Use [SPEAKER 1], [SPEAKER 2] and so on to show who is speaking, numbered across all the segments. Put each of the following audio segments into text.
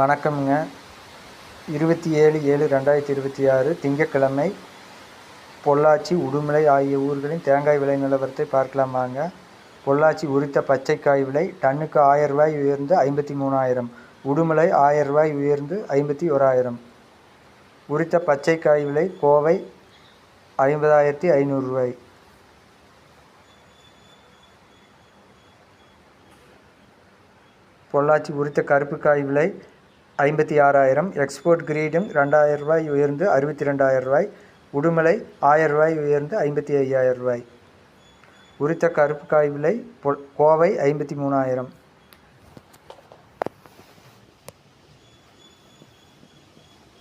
[SPEAKER 1] வணக்கம்ங்க. 27/7/2026 திங்கட்கிழமை பொள்ளாச்சி, உடுமலை ஆகிய ஊர்களின் தேங்காய் விலை நிலவரத்தை பார்க்கலாம் வாங்க. பொள்ளாச்சி உரித்த பச்சைக்காய் விலை டன்னுக்கு ரூ. 1000 உயர்ந்து 53,000. உடுமலை ரூ. 1000 உயர்ந்து 51,000. உரித்த பச்சைக்காய் விலை கோவை 50,500. பொள்ளாச்சி உரித்த கருப்புக்காய் விலை 56,000. எக்ஸ்போர்ட் கிரீடும் ரூ. 2,000 உயர்ந்து 62,000. உடுமலை ரூ. 1,000 உயர்ந்து 55,000. உரித்த கருப்புக்காய் விலை கோவை 53,000.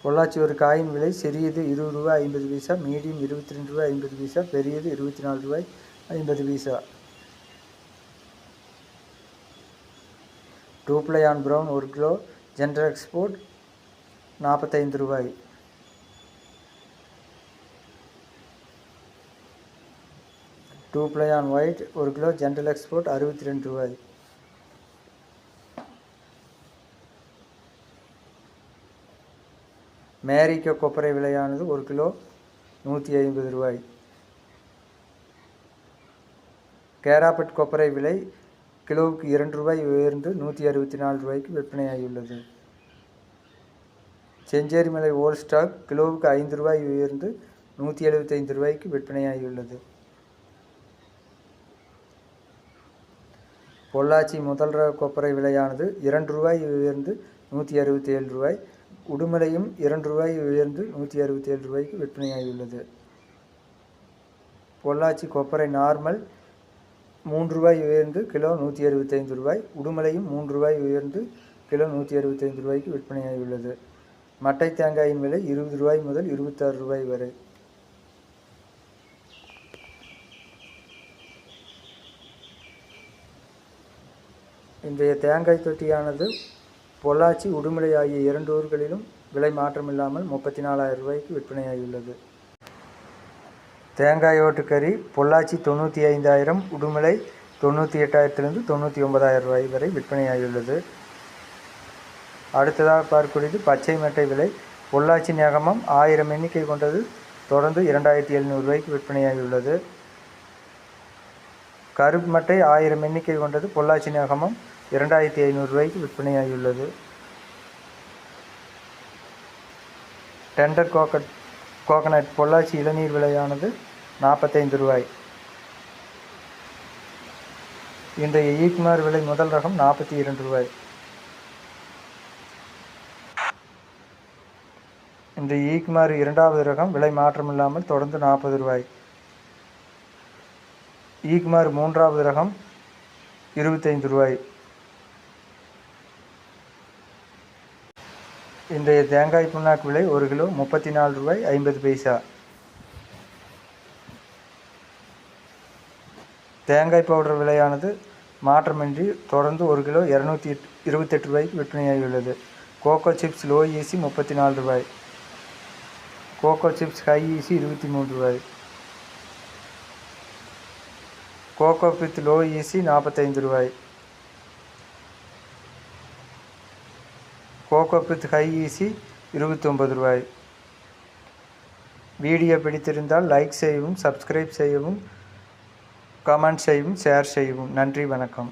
[SPEAKER 1] பொள்ளாச்சி ஒரு காயின் விலை சிறியது ரூ. 20.50, மீடியம் ரூ. 22.50, பெரியது ரூ. 24.50. 2 ply on brown 1 kilo, general export ரூ. 45. 2 ply on white 1 kilo, general export ரூ. 62. மேரிக்கோ கொப்பரை விலையானது 1 கிலோ ரூ. 150. கேராப்பட் கொப்பரை விலை கிலோவுக்கு ரூ. 2 உயர்ந்து ரூ. 164 விற்பனையாகியுள்ளது. செஞ்சேரிமலை ஓல்ட் ஸ்டாக் கிலோவுக்கு ரூ. 5 உயர்ந்து ரூ. 175 விற்பனையாகியுள்ளது. பொள்ளாச்சி முதல் ரக கொப்பரை விலையானது ரூ. 2 உயர்ந்து ரூ. 167. உடுமலையும் ரூ. 2 உயர்ந்து ரூ. 167 விற்பனையாகியுள்ளது. பொள்ளாச்சி கொப்பரை நார்மல் ரூ. 3 உயர்ந்து கிலோ ரூ. 165. உடுமலையும் ரூ. 3 உயர்ந்து கிலோ ரூ. 165 விற்பனையாகியுள்ளது. மட்டை தேங்காயின் விலை ரூ. 20 முதல் ரூ. 26 வரை. இன்றைய தேங்காய் தொட்டியானது பொள்ளாச்சி, உடுமலை ஆகிய 2 ஊர்களிலும் விலை மாற்றமில்லாமல் ரூ. 34,000 விற்பனையாகியுள்ளது. தேங்காய் ஓட்டுக்கறி பொள்ளாச்சி 95,000, உடுமலை 98,000 99,000 வரை விற்பனையாகியுள்ளது. அடுத்ததாக பார்க்கக்கூடியது பச்சை மட்டை விலை. பொள்ளாச்சி நேகமம் 1000 எண்ணிக்கை கொண்டது தொடர்ந்து 2,700 விற்பனையாகியுள்ளது. கருப்பு மட்டை 1000 எண்ணிக்கை கொண்டது பொள்ளாச்சி நேகமம் 2,500 விற்பனையாகியுள்ளது. டெண்டர் கோகனட் பொள்ளாச்சி இளநீர் விலையானது ரூ. 45. இன்றைய ஈக்குமார் விலை முதல் ரகம் ரூ. 42. இன்றைய ஈக்குமார் இரண்டாவது ரகம் விலை மாற்றமில்லாமல் தொடர்ந்து ரூ. 40. ஈக்குமார் மூன்றாவது ரகம் ரூ. 25. இன்றைய தேங்காய் புண்ணாக்கு விலை 1 கிலோ ரூ. 34.50. தேங்காய் பவுடர் விலையானது மாற்றமின்றி தொடர்ந்து 1 கிலோ ரூ. 228 விற்பனையாகியுள்ளது. கோகோ சிப்ஸ் லோ ஈசி ரூ. 34. கோகோ சிப்ஸ் ஹை ஈசி ரூ. 23. கோகோ பித் லோ ஈசி ரூ. 45. கோகோ பித் ஹை ஈசி ரூ. 29. வீடியோ பிடித்திருந்தால் லைக் செய்யவும், சப்ஸ்கிரைப் செய்யவும், கமெண்ட் செய்யவும், ஷேர் செய்யவும். நன்றி, வணக்கம்.